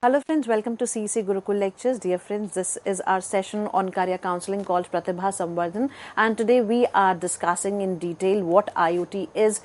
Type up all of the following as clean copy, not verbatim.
Hello friends, welcome to CEC Gurukul Lectures. Dear friends, this is our session on career counseling called Pratibha Samvardhan, and today we are discussing in detail what IoT is.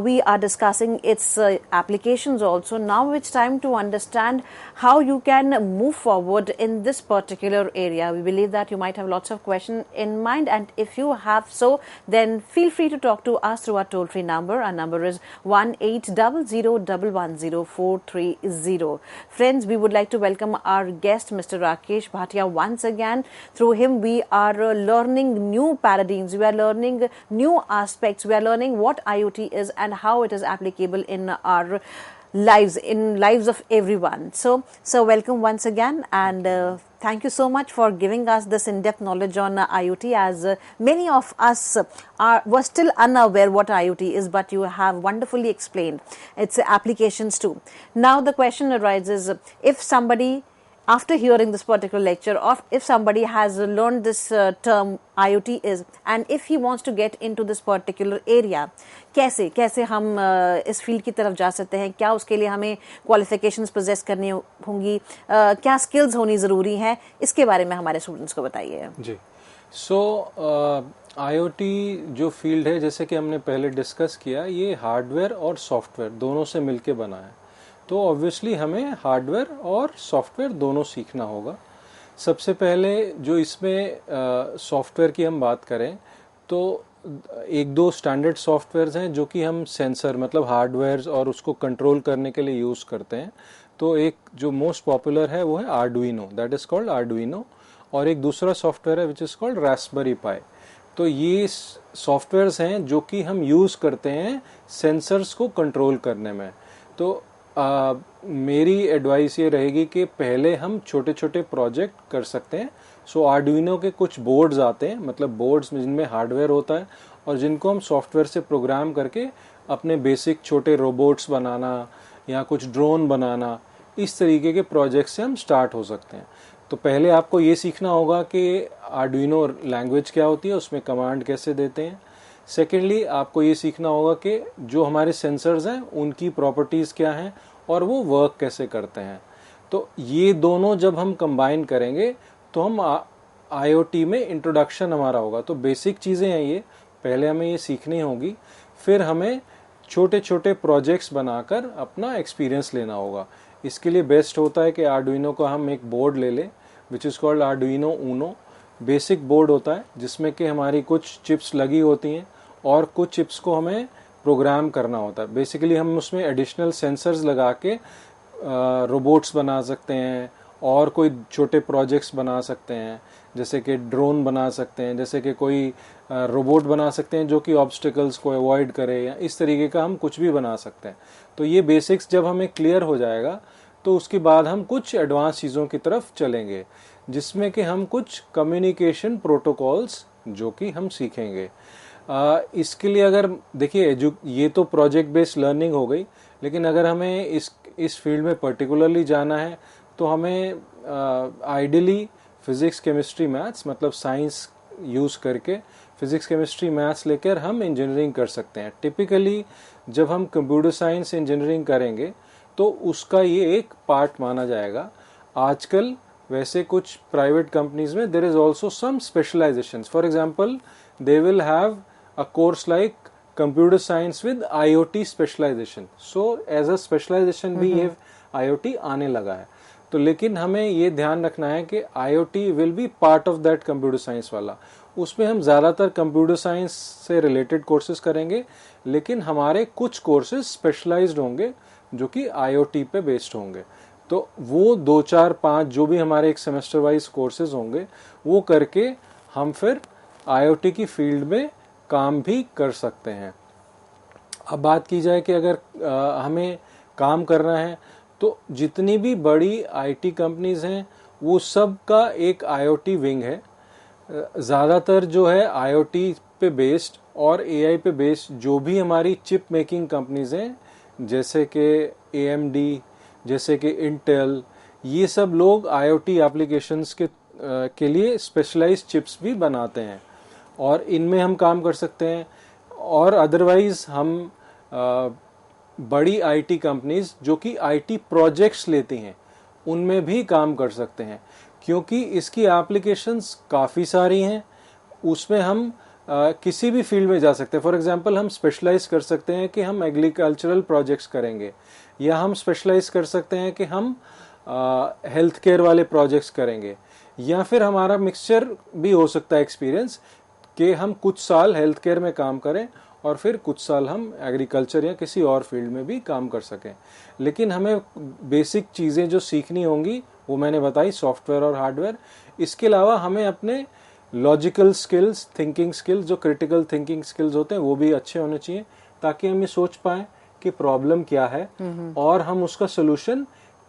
We are discussing its applications also. Now it's time to understand how you can move forward in this particular area. We believe that you might have lots of questions in mind, and if you have so, then feel free to talk to us through our toll-free number. Our number is 1-800-110-430. Friends, we would like to welcome our guest, Mr. Rakesh Bhatia, once again. Through him, we are learning new paradigms, we are learning new aspects, we are learning what IoT is and how it is applicable in our lives, in lives of everyone. So welcome once again, and thank you so much for giving us this in-depth knowledge on IoT, as many of us were still unaware what IoT is, but you have wonderfully explained its applications too. Now the question arises, if somebody, after hearing this particular lecture, or if somebody has learned this term IoT is, and if he wants to get into this particular area, कैसे हम इस field की तरफ जा सकते हैं, क्या उसके लिए हमें क्वालिफिकेशंस पोजेस करनी होंगी, क्या स्किल्स होनी ज़रूरी हैं, इसके बारे में हमारे स्टूडेंट्स को बताइए जी। IoT जो फील्ड है, जैसे कि हमने पहले डिस्कस किया, ये हार्डवेयर और सॉफ्टवेयर दोनों से मिलके बना है। तो ऑब्वियसली हमें हार्डवेयर और सॉफ्टवेयर दोनों सीखना होगा। सबसे पहले जो इसमें सॉफ्टवेयर की हम बात करें तो एक दो स्टैंडर्ड सॉफ्टवेयर्स हैं जो कि हम सेंसर मतलब हार्डवेयर और उसको कंट्रोल करने के लिए यूज़ करते हैं। तो एक जो मोस्ट पॉपुलर है वो है Arduino, that is called Arduino, और एक दूसरा सॉफ्टवेयर है विच इज़ कॉल्ड रास्पबेरी पाई। तो ये सॉफ्टवेयर्स हैं जो कि हम यूज़ करते हैं सेंसर्स को कंट्रोल करने में। तो मेरी एडवाइस ये रहेगी कि पहले हम छोटे छोटे प्रोजेक्ट कर सकते हैं। सो आर्डुइनो के कुछ बोर्ड्स आते हैं, मतलब बोर्ड्स जिनमें हार्डवेयर होता है और जिनको हम सॉफ्टवेयर से प्रोग्राम करके अपने बेसिक छोटे रोबोट्स बनाना या कुछ ड्रोन बनाना, इस तरीके के प्रोजेक्ट से हम स्टार्ट हो सकते हैं। तो पहले आपको ये सीखना होगा कि आर्डुइनो लैंग्वेज क्या होती है, उसमें कमांड कैसे देते हैं। सेकेंडली आपको ये सीखना होगा कि जो हमारे सेंसर्स हैं उनकी प्रॉपर्टीज़ क्या हैं और वो वर्क कैसे करते हैं। तो ये दोनों जब हम कंबाइन करेंगे तो हम IoT में इंट्रोडक्शन हमारा होगा। तो बेसिक चीज़ें हैं ये, पहले हमें ये सीखनी होगी, फिर हमें छोटे छोटे प्रोजेक्ट्स बनाकर अपना एक्सपीरियंस लेना होगा। इसके लिए बेस्ट होता है कि आर्डुइनो का हम एक बोर्ड ले लें which is called Arduino Uno. Basic board होता है जिसमें कि हमारी कुछ चिप्स लगी होती हैं और कुछ चिप्स को हमें प्रोग्राम करना होता है। बेसिकली हम उसमें एडिशनल सेंसर्स लगा के रोबोट्स बना सकते हैं और कोई छोटे प्रोजेक्ट्स बना सकते हैं, जैसे कि ड्रोन बना सकते हैं, जैसे कि कोई रोबोट बना सकते हैं जो कि ऑब्स्टिकल्स को अवॉइड करे, या इस तरीके का हम कुछ भी बना सकते हैं। तो ये बेसिक्स जब हमें क्लियर हो जाएगा तो उसके बाद हम कुछ एडवांस चीज़ों की तरफ चलेंगे, जिसमें कि हम कुछ कम्युनिकेशन प्रोटोकॉल्स जो कि हम सीखेंगे। इसके लिए अगर देखिए ये तो प्रोजेक्ट बेस्ड लर्निंग हो गई, लेकिन अगर हमें इस फील्ड में पर्टिकुलरली जाना है तो हमें आइडियली फिज़िक्स केमिस्ट्री मैथ्स मतलब साइंस यूज़ करके फिज़िक्स केमिस्ट्री मैथ्स लेकर हम इंजीनियरिंग कर सकते हैं। टिपिकली जब हम कंप्यूटर साइंस इंजीनियरिंग करेंगे तो उसका ये एक पार्ट माना जाएगा। आजकल वैसे कुछ प्राइवेट कंपनीज में there is also some specialisations. For example they will have a course like computer science with IoT specialization. So as a specialization भी ये IoT आने लगा है। तो लेकिन हमें ये ध्यान रखना है कि IoT will be part of that computer science वाला। उसमें हम ज़्यादातर कंप्यूटर साइंस से रिलेटेड कोर्सेज करेंगे, लेकिन हमारे कुछ कोर्सेज स्पेशलाइज्ड होंगे जो कि IoT पे बेस्ड होंगे। तो वो 2 4 5 जो भी हमारे एक सेमेस्टर वाइज कोर्सेज होंगे वो करके हम फिर IoT की फील्ड में काम भी कर सकते हैं। अब बात की जाए कि अगर हमें काम करना है तो जितनी भी बड़ी IT कंपनीज हैं वो सब का एक IoT विंग है। ज़्यादातर जो है IoT पे बेस्ड और AI पे बेस्ड जो भी हमारी चिप मेकिंग कंपनीज हैं, जैसे कि AMD, जैसे कि इंटेल, ये सब लोग IoT एप्लीकेशंस के लिए स्पेशलाइज्ड चिप्स भी बनाते हैं और इनमें हम काम कर सकते हैं। और अदरवाइज हम बड़ी IT कंपनीज जो कि IT प्रोजेक्ट्स लेती हैं उनमें भी काम कर सकते हैं, क्योंकि इसकी एप्लीकेशंस काफ़ी सारी हैं। उसमें हम किसी भी फील्ड में जा सकते हैं। फॉर एग्जांपल हम स्पेशलाइज कर सकते हैं कि हम एग्रीकल्चरल प्रोजेक्ट्स करेंगे, या हम स्पेशलाइज कर सकते हैं कि हम हेल्थ केयर वाले प्रोजेक्ट्स करेंगे, या फिर हमारा मिक्सचर भी हो सकता है एक्सपीरियंस कि हम कुछ साल हेल्थ केयर में काम करें और फिर कुछ साल हम एग्रीकल्चर या किसी और फील्ड में भी काम कर सकें। लेकिन हमें बेसिक चीज़ें जो सीखनी होंगी वो मैंने बताई, सॉफ्टवेयर और हार्डवेयर। इसके अलावा हमें अपने लॉजिकल स्किल्स, थिंकिंग स्किल्स, जो क्रिटिकल थिंकिंग स्किल्स होते हैं वो भी अच्छे होने चाहिए, ताकि हम ये सोच पाएं कि प्रॉब्लम क्या है और हम उसका सोल्यूशन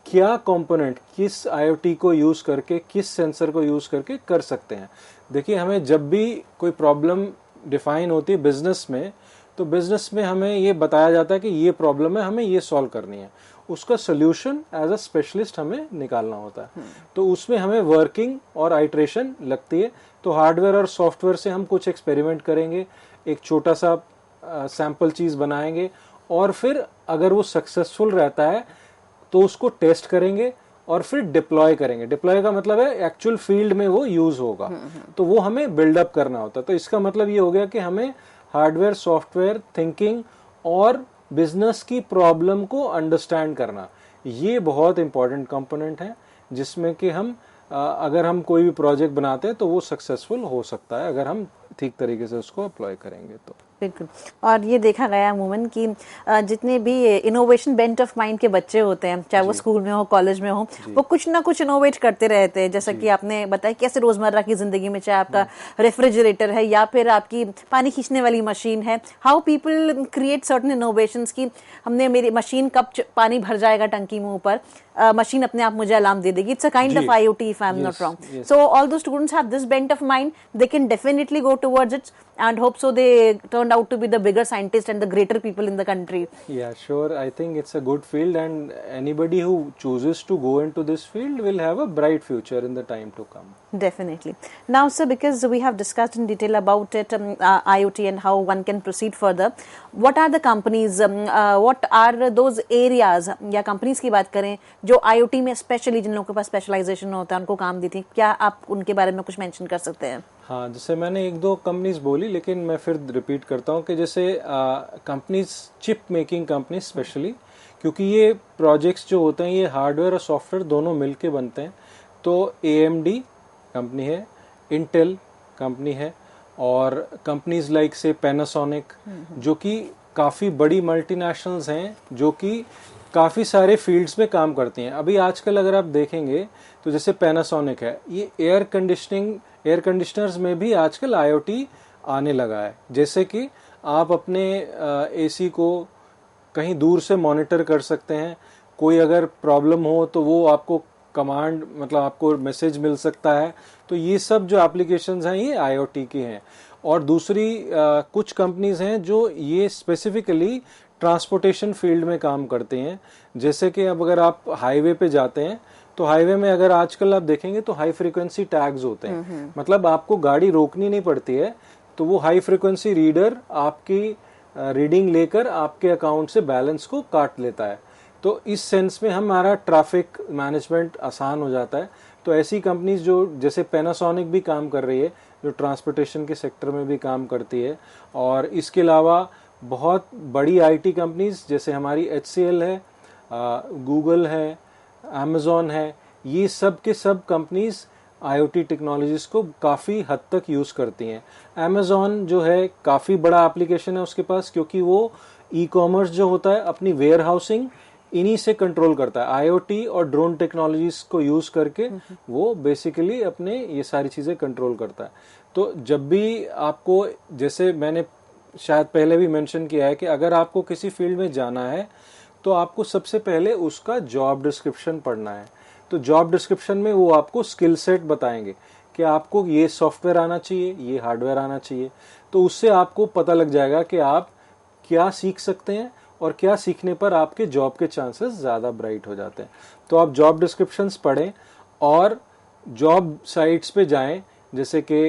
क्या कंपोनेंट, किस आईओटी को यूज करके, किस सेंसर को यूज करके कर सकते हैं। देखिए, हमें जब भी कोई प्रॉब्लम डिफाइन होती है बिजनेस में, तो बिजनेस में हमें ये बताया जाता है कि ये प्रॉब्लम है, हमें ये सॉल्व करनी है। उसका सोल्यूशन एज अ स्पेशलिस्ट हमें निकालना होता है। तो उसमें हमें वर्किंग और आइट्रेशन लगती है। तो हार्डवेयर और सॉफ्टवेयर से हम कुछ एक्सपेरिमेंट करेंगे, एक छोटा सा सैंपल चीज बनाएंगे, और फिर अगर वो सक्सेसफुल रहता है तो उसको टेस्ट करेंगे और फिर डिप्लॉय करेंगे। डिप्लॉय का मतलब है एक्चुअल फील्ड में वो यूज होगा। तो वो हमें बिल्डअप करना होता है। तो इसका मतलब ये हो गया कि हमें हार्डवेयर, सॉफ्टवेयर, थिंकिंग और बिजनेस की प्रॉब्लम को अंडरस्टैंड करना, ये बहुत इंपॉर्टेंट कंपोनेंट है, जिसमें कि हम अगर हम कोई भी प्रोजेक्ट बनाते हैं तो वो सक्सेसफुल हो सकता है अगर हम ठीक तरीके से उसको अप्लाई करेंगे तो। बिल्कुल। और ये देखा गया अमूमन कि जितने भी इनोवेशन बेंट ऑफ माइंड के बच्चे होते हैं, चाहे वो स्कूल में हो, कॉलेज में हो, वो कुछ ना कुछ इनोवेट करते रहते हैं। जैसा कि आपने बताया कैसे रोजमर्रा की जिंदगी में, चाहे आपका रेफ्रिजरेटर है या फिर आपकी पानी खींचने वाली मशीन है, how people create certain innovations की हमने मेरी मशीन कब पानी भर जाएगा टंकी में ऊपर, मशीन अपने आप मुझे अलार्म दे देगी. It's a kind of IoT if I'm not wrong. So all those students have this bent of mind. They can definitely go towards it and hope so they turned out to be the bigger scientists and the greater people in the country. Yeah, sure. I think it's a good field, and anybody who chooses to go into this field will have a bright future in the time to come. Definitely. Now, sir, because we have discussed in detail about it, IoT and how one can proceed further, what are the companies, what are those areas या companies की बात करें जो IoT में specially जिन लोगों के पास specialisation होता है उनको काम दी थी, क्या आप उनके बारे में कुछ मेंशन कर सकते हैं? हाँ, जैसे मैंने एक दो कंपनीज बोली, लेकिन मैं फिर रिपीट करता हूँ कि जैसे companies, chip making companies specially, क्योंकि ये प्रोजेक्ट्स जो होते हैं ये हार्डवेयर और सॉफ्टवेयर दोनों मिलके बनते हैं। तो AMD कंपनी है, इंटेल कंपनी है, और कंपनीज लाइक से पैनासोनिक, जो कि काफ़ी बड़ी मल्टीनेशनल्स हैं जो कि काफ़ी सारे फील्ड्स में काम करती हैं। अभी आजकल अगर आप देखेंगे तो जैसे पैनासोनिक है, ये एयर कंडीशनर्स में भी आजकल IoT आने लगा है। जैसे कि आप अपने AC को कहीं दूर से मॉनिटर कर सकते हैं, कोई अगर प्रॉब्लम हो तो वो आपको कमांड, मतलब आपको मैसेज मिल सकता है। तो ये सब जो एप्लीकेशंस हैं ये IoT की हैं। और दूसरी कुछ कंपनीज हैं जो ये स्पेसिफिकली ट्रांसपोर्टेशन फील्ड में काम करते हैं। जैसे कि अब अगर आप हाईवे पे जाते हैं तो हाईवे में अगर आजकल आप देखेंगे तो हाई फ्रीक्वेंसी टैग्स होते हैं, मतलब आपको गाड़ी रोकनी नहीं पड़ती है, तो वो हाई फ्रीक्वेंसी रीडर आपकी रीडिंग लेकर आपके अकाउंट से बैलेंस को काट लेता है। तो इस सेंस में हमारा ट्रैफिक मैनेजमेंट आसान हो जाता है। तो ऐसी कंपनीज जो जैसे पैनासोनिक भी काम कर रही है, जो ट्रांसपोर्टेशन के सेक्टर में भी काम करती है, और इसके अलावा बहुत बड़ी IT कंपनीज जैसे हमारी HCL है, गूगल है, Amazon है, ये सब के सब कंपनीज IoT टेक्नोलॉजीज को काफ़ी हद तक यूज़ करती हैं। Amazon जो है काफ़ी बड़ा एप्लीकेशन है उसके पास, क्योंकि वो ई-कॉमर्स जो होता है अपनी वेयर हाउसिंग इन्हीं से कंट्रोल करता है। IoT और ड्रोन टेक्नोलॉजीज को यूज़ करके वो बेसिकली अपने ये सारी चीज़ें कंट्रोल करता है। तो जब भी आपको, जैसे मैंने शायद पहले भी मेंशन किया है कि अगर आपको किसी फील्ड में जाना है तो आपको सबसे पहले उसका जॉब डिस्क्रिप्शन पढ़ना है। तो जॉब डिस्क्रिप्शन में वो आपको स्किल सेट बताएंगे कि आपको ये सॉफ्टवेयर आना चाहिए, ये हार्डवेयर आना चाहिए। तो उससे आपको पता लग जाएगा कि आप क्या सीख सकते हैं और क्या सीखने पर आपके जॉब के चांसेस ज़्यादा ब्राइट हो जाते हैं। तो आप जॉब डिस्क्रिप्शंस पढ़ें और जॉब साइट्स पे जाएं, जैसे कि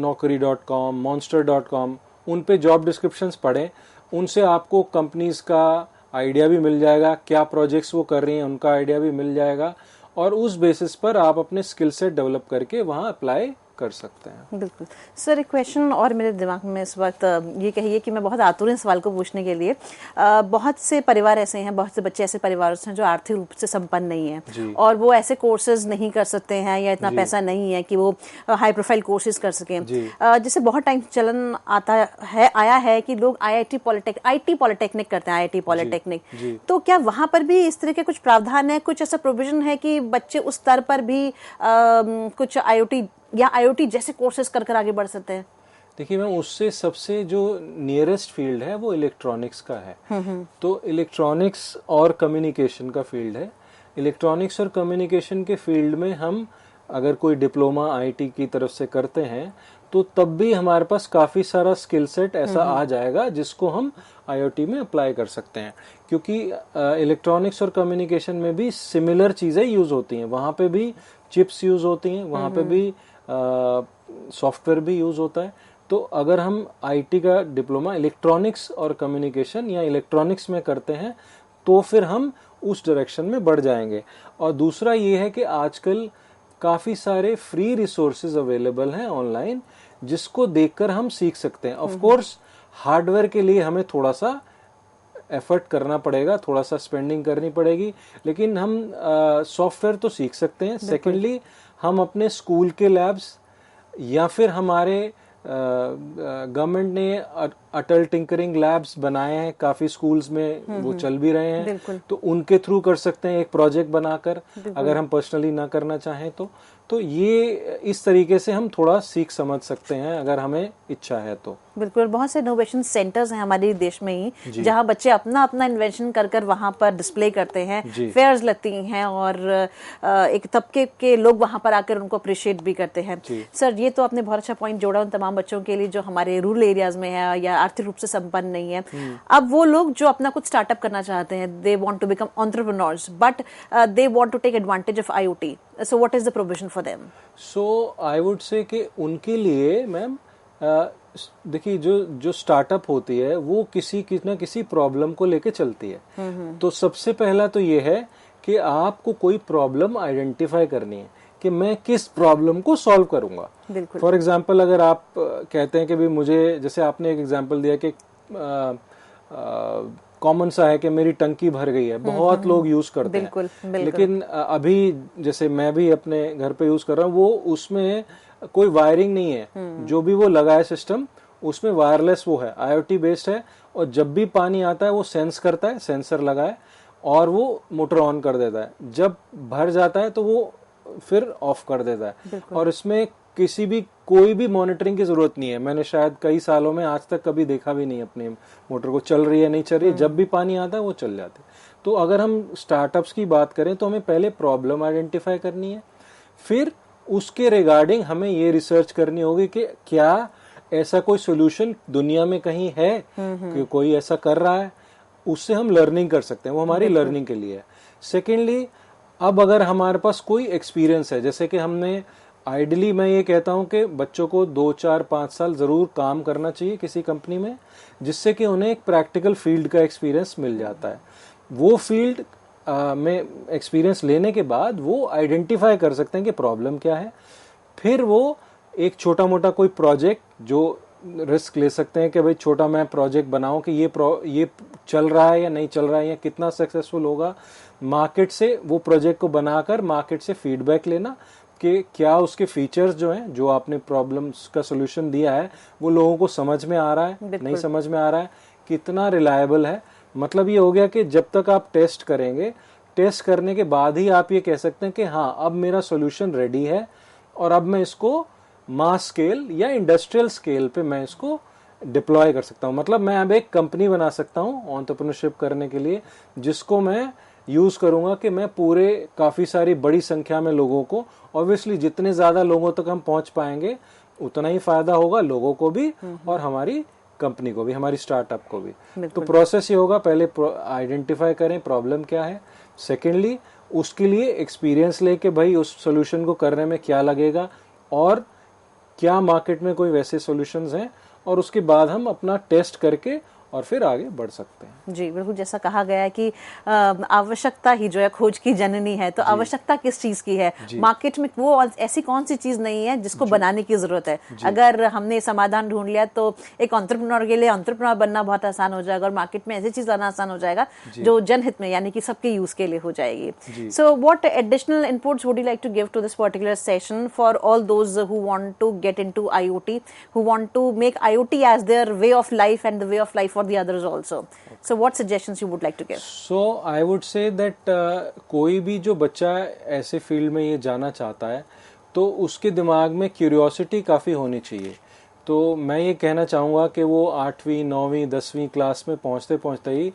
naukri.com, monster.com, उन पे जॉब डिस्क्रिप्शंस पढ़ें। उनसे आपको कंपनीज का आइडिया भी मिल जाएगा, क्या प्रोजेक्ट्स वो कर रही हैं उनका आइडिया भी मिल जाएगा, और उस बेसिस पर आप अपने स्किल सेट डेवलप करके वहाँ अप्लाई कर सकते हैं। बिल्कुल सर, एक क्वेश्चन और मेरे दिमाग में इस वक्त ये कहिए कि मैं बहुत आतुर हूं सवाल को पूछने के लिए। बहुत से परिवार ऐसे हैं, बहुत से बच्चे ऐसे परिवारों से हैं जो आर्थिक रूप से संपन्न नहीं है और वो ऐसे कोर्सेज नहीं कर सकते हैं या इतना पैसा नहीं है कि वो हाई प्रोफाइल कोर्सेज कर सकें। जैसे बहुत टाइम चलन आया है कि लोग आईटी पॉलिटेक्निक करते हैं, आईटी पॉलिटेक्निक। तो क्या वहां पर भी इस तरह के कुछ प्रावधान है, कुछ ऐसा प्रोविजन है कि बच्चे उस स्तर पर भी कुछ आईओटी जैसे कोर्सेज कर आगे बढ़ सकते हैं? देखिए मैम, उससे सबसे जो नियरेस्ट फील्ड है वो इलेक्ट्रॉनिक्स का है। तो इलेक्ट्रॉनिक्स और कम्युनिकेशन का फील्ड है। इलेक्ट्रॉनिक्स और कम्युनिकेशन के फील्ड में हम अगर कोई डिप्लोमा आईटी की तरफ से करते हैं तो तब भी हमारे पास काफी सारा स्किल सेट ऐसा आ जाएगा जिसको हम आईओटी में अप्लाई कर सकते हैं, क्योंकि इलेक्ट्रॉनिक्स और कम्युनिकेशन में भी सिमिलर चीजें यूज होती हैं। वहां पे भी चिप्स यूज होती हैं, वहां पे भी सॉफ्टवेयर भी यूज होता है। तो अगर हम आईटी का डिप्लोमा इलेक्ट्रॉनिक्स और कम्युनिकेशन या इलेक्ट्रॉनिक्स में करते हैं तो फिर हम उस डायरेक्शन में बढ़ जाएंगे। और दूसरा ये है कि आजकल काफी सारे फ्री रिसोर्सेज अवेलेबल हैं ऑनलाइन जिसको देखकर हम सीख सकते हैं। ऑफ कोर्स हार्डवेयर के लिए हमें थोड़ा सा एफर्ट करना पड़ेगा, थोड़ा सा स्पेंडिंग करनी पड़ेगी, लेकिन हम सॉफ्टवेयर तो सीख सकते हैं। सेकेंडली, हम अपने स्कूल के लैब्स या फिर हमारे गवर्नमेंट ने अटल टिंकरिंग लैब्स बनाए हैं, काफी स्कूल्स में वो चल भी रहे हैं, तो उनके थ्रू कर सकते हैं एक प्रोजेक्ट बनाकर, अगर हम पर्सनली ना करना चाहें तो ये इस तरीके से हम थोड़ा सीख समझ सकते हैं अगर हमें इच्छा है तो। बिल्कुल, बहुत से इनोवेशन सेंटर्स हैं हमारे देश में ही जहां बच्चे अपना अपना इन्वेंशन कर वहां पर डिस्प्ले करते हैं, फेयर्स लगती हैं और एक तबके के लोग वहां पर आकर उनको अप्रिशिएट भी करते हैं। सर, ये तो आपने बहुत अच्छा पॉइंट जोड़ा उन तमाम बच्चों के लिए जो हमारे रूरल एरियाज में है या आर्थिक रूप से संपन्न नहीं है। अब वो लोग जो अपना कुछ स्टार्टअप करना चाहते हैं, they want to become entrepreneurs but they want to take advantage of IoT, so what is the provision for them? So I would say कि उनके लिए मैम देखिए, जो स्टार्टअप होती है वो किसी न किसी प्रॉब्लम को लेके चलती है। तो सबसे पहला तो ये है कि आपको कोई प्रॉब्लम आइडेंटिफाई करनी है कि मैं किस प्रॉब्लम को सॉल्व करूंगा। फॉर एग्जांपल, अगर आप कहते हैं कि भी मुझे, जैसे आपने एक एग्जांपल दिया कि कॉमन सा है कि मेरी टंकी भर गई है, बहुत लोग यूज करते हैं, लेकिन अभी जैसे मैं भी अपने घर पे यूज कर रहा हूँ, वो उसमें कोई वायरिंग नहीं है, जो भी वो लगा है सिस्टम उसमें वायरलेस वो है, आईओटी बेस्ड है, और जब भी पानी आता है वो सेंस करता है, सेंसर लगा है, और वो मोटर ऑन कर देता है। जब भर जाता है तो वो फिर ऑफ कर देता है, और इसमें कोई भी मॉनिटरिंग की जरूरत नहीं है। मैंने शायद कई सालों में आज तक कभी देखा भी नहीं अपनी मोटर को चल रही है नहीं चल रही है, जब भी पानी आता है वो चल जाती है। तो अगर हम स्टार्टअप्स की बात करें तो हमें पहले प्रॉब्लम आइडेंटिफाई करनी है, फिर उसके रिगार्डिंग हमें ये रिसर्च करनी होगी कि क्या ऐसा कोई सोल्यूशन दुनिया में कहीं है कि कोई ऐसा कर रहा है, उससे हम लर्निंग कर सकते हैं, वो हमारी लर्निंग के लिए है। सेकेंडली, अब अगर हमारे पास कोई एक्सपीरियंस है, जैसे कि हमने आइडियली मैं ये कहता हूं कि बच्चों को 2, 4, 5 साल जरूर काम करना चाहिए किसी कंपनी में, जिससे कि उन्हें एक प्रैक्टिकल फील्ड का एक्सपीरियंस मिल जाता है। वो फील्ड में एक्सपीरियंस लेने के बाद वो आइडेंटिफाई कर सकते हैं कि प्रॉब्लम क्या है, फिर वो एक छोटा मोटा कोई प्रोजेक्ट जो रिस्क ले सकते हैं कि भाई छोटा मैं प्रोजेक्ट बनाऊं कि ये चल रहा है या नहीं चल रहा है या कितना सक्सेसफुल होगा, मार्केट से वो प्रोजेक्ट को बनाकर मार्केट से फीडबैक लेना कि क्या उसके फीचर्स जो हैं, जो आपने प्रॉब्लम्स का सोल्यूशन दिया है, वो लोगों को समझ में आ रहा है, नहीं समझ में आ रहा है, कितना रिलायबल है। मतलब ये हो गया कि जब तक आप टेस्ट करेंगे, टेस्ट करने के बाद ही आप ये कह सकते हैं कि हाँ, अब मेरा सोल्यूशन रेडी है और अब मैं इसको मास स्केल या इंडस्ट्रियल स्केल पे मैं इसको डिप्लॉय कर सकता हूँ। मतलब मैं अब एक कंपनी बना सकता हूँ एंटरप्रेन्योरशिप करने के लिए, जिसको मैं यूज करूंगा कि मैं पूरे काफी सारी बड़ी संख्या में लोगों को, ऑब्वियसली जितने ज्यादा लोगों तक हम पहुंच पाएंगे उतना ही फायदा होगा लोगों को भी और हमारी कंपनी को भी, हमारी स्टार्टअप को भी। तो प्रोसेस ये होगा, पहले आइडेंटिफाई करें प्रॉब्लम क्या है, सेकेंडली उसके लिए एक्सपीरियंस लेके भाई उस सोल्यूशन को करने में क्या लगेगा और क्या मार्केट में कोई वैसे सॉल्यूशंस हैं, और उसके बाद हम अपना टेस्ट करके और फिर आगे बढ़ सकते हैं। जी बिल्कुल, जैसा कहा गया है कि आवश्यकता ही जो है खोज की जननी है, तो आवश्यकता किस चीज की है? मार्केट में वो ऐसी कौन सी चीज नहीं है जिसको बनाने की जरूरत है? अगर हमने समाधान ढूंढ लिया तो एक एंटरप्रेन्योर के लिए एंटरप्रेन्योर बनना बहुत आसान हो जाएगा और मार्केट में ऐसी चीज लाना आसान हो जाएगा जो जनहित में यानी कि सबके यूज के लिए हो जाएगी। So what additional inputs would you like to give to this particular session for all those who want to get into IoT, who want to make IoT as their way of life and the way of life for the others also? So what suggestions you would like to give? So I would say that कोई भी जो बच्चा ऐसे field में ये जाना चाहता है तो उसके दिमाग में क्यूरियोसिटी काफ़ी होनी चाहिए। तो मैं ये कहना चाहूँगा कि वो 8वीं 9वीं 10वीं क्लास में पहुँचते पहुँचते ही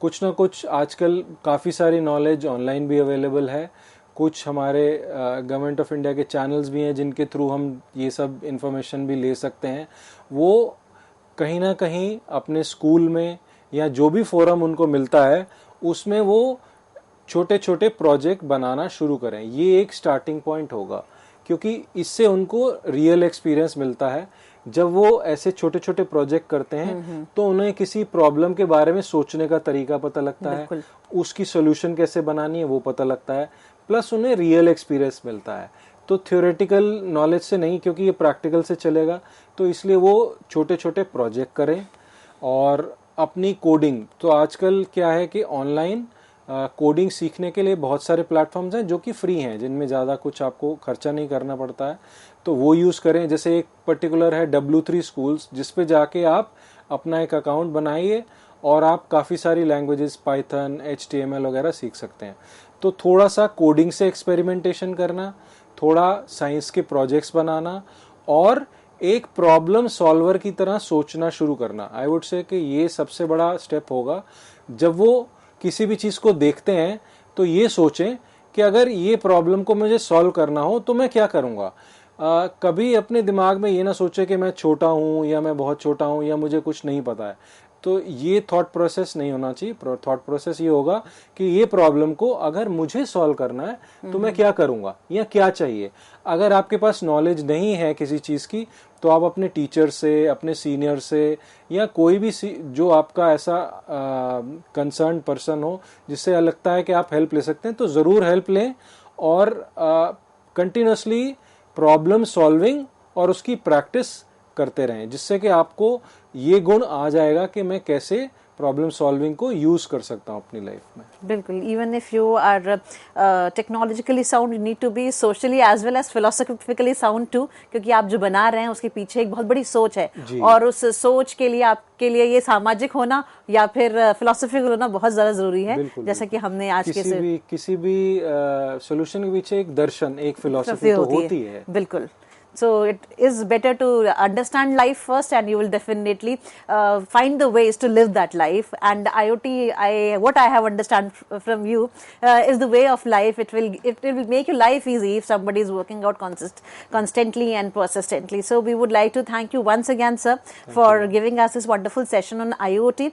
कुछ ना कुछ, आजकल काफ़ी सारी नॉलेज ऑनलाइन भी अवेलेबल है, कुछ हमारे गवर्नमेंट ऑफ इंडिया के चैनल्स भी हैं जिनके थ्रू हम ये सब इंफॉर्मेशन भी ले सकते हैं। वो कहीं ना कहीं अपने स्कूल में या जो भी फोरम उनको मिलता है उसमें वो छोटे छोटे प्रोजेक्ट बनाना शुरू करें। ये एक स्टार्टिंग पॉइंट होगा, क्योंकि इससे उनको रियल एक्सपीरियंस मिलता है। जब वो ऐसे छोटे छोटे प्रोजेक्ट करते हैं तो उन्हें किसी प्रॉब्लम के बारे में सोचने का तरीका पता लगता है, उसकी सोल्यूशन कैसे बनानी है वो पता लगता है, प्लस उन्हें रियल एक्सपीरियंस मिलता है। तो थ्योरेटिकल नॉलेज से नहीं, क्योंकि ये प्रैक्टिकल से चलेगा, तो इसलिए वो छोटे छोटे प्रोजेक्ट करें। और अपनी कोडिंग, तो आजकल क्या है कि ऑनलाइन कोडिंग सीखने के लिए बहुत सारे प्लेटफॉर्म्स हैं जो कि फ्री हैं, जिनमें ज़्यादा कुछ आपको खर्चा नहीं करना पड़ता है, तो वो यूज़ करें। जैसे एक पर्टिकुलर है W3 स्कूल्स, जिस पे जाके आप अपना एक अकाउंट बनाइए और आप काफ़ी सारी लैंग्वेजेस, पाइथन, HTML वगैरह सीख सकते हैं। तो थोड़ा सा कोडिंग से एक्सपेरिमेंटेशन करना, थोड़ा साइंस के प्रोजेक्ट्स बनाना और एक प्रॉब्लम सॉल्वर की तरह सोचना शुरू करना। आई वुड से कि ये सबसे बड़ा स्टेप होगा। जब वो किसी भी चीज़ को देखते हैं तो ये सोचें कि अगर ये प्रॉब्लम को मुझे सॉल्व करना हो तो मैं क्या करूँगा। कभी अपने दिमाग में ये ना सोचे कि मैं छोटा हूँ या मैं बहुत छोटा हूँ या मुझे कुछ नहीं पता है। तो ये थॉट प्रोसेस नहीं होना चाहिए। थॉट प्रोसेस ये होगा कि ये प्रॉब्लम को अगर मुझे सॉल्व करना है तो मैं क्या करूँगा या क्या चाहिए। अगर आपके पास नॉलेज नहीं है किसी चीज़ की तो आप अपने टीचर से, अपने सीनियर से या कोई भी जो आपका ऐसा कंसर्न पर्सन हो जिससे लगता है कि आप हेल्प ले सकते हैं, तो ज़रूर हेल्प लें और कंटिन्यूसली प्रॉब्लम सॉल्विंग और उसकी प्रैक्टिस करते रहें, जिससे कि आपको ये गुण आ जाएगा कि मैं कैसे प्रॉब्लम सॉल्विंग को यूज कर सकता हूँ अपनी लाइफ में। बिल्कुल, even if you are technologically sound, you need to be socially as well as philosophically sound too, क्योंकि आप जो बना रहे हैं उसके पीछे एक बहुत बड़ी सोच है और उस सोच के लिए आपके लिए ये सामाजिक होना या फिर फिलोसॉफिकल होना बहुत ज्यादा जरूरी है। जैसा कि हमने आज किसी भी सोल्यूशन के पीछे एक दर्शन, एक फिलोसफी तो होती है। बिल्कुल। So it is better to understand life first, and you will definitely find the ways to live that life. And IoT, what I have understand from you is the way of life. It will make your life easy if somebody is working out constantly and persistently. So we would like to thank you once again, sir, for giving us this wonderful session on IoT.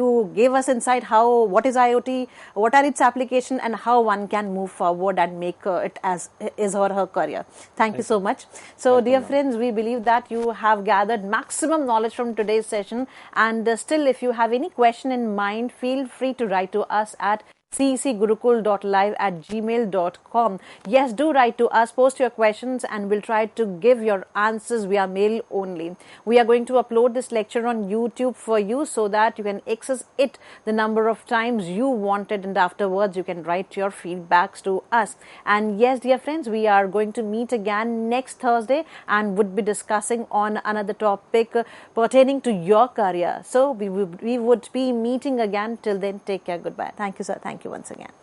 You gave us insight what is IoT, what are its application, and how one can move forward and make it as his or her career. Thank you so much. So dear friends, we believe that you have gathered maximum knowledge from today's session, and still if you have any question in mind, feel free to write to us at cecgurukul.live@gmail.com. Yes, do write to us, post your questions, and we'll try to give your answers via mail only. We are going to upload this lecture on YouTube for you so that you can access it the number of times you wanted, and afterwards you can write your feedbacks to us. And yes, dear friends, we are going to meet again next Thursday and would be discussing on another topic pertaining to your career. So we would be meeting again. Till then, take care. Goodbye. Thank you, sir. Thank you once again.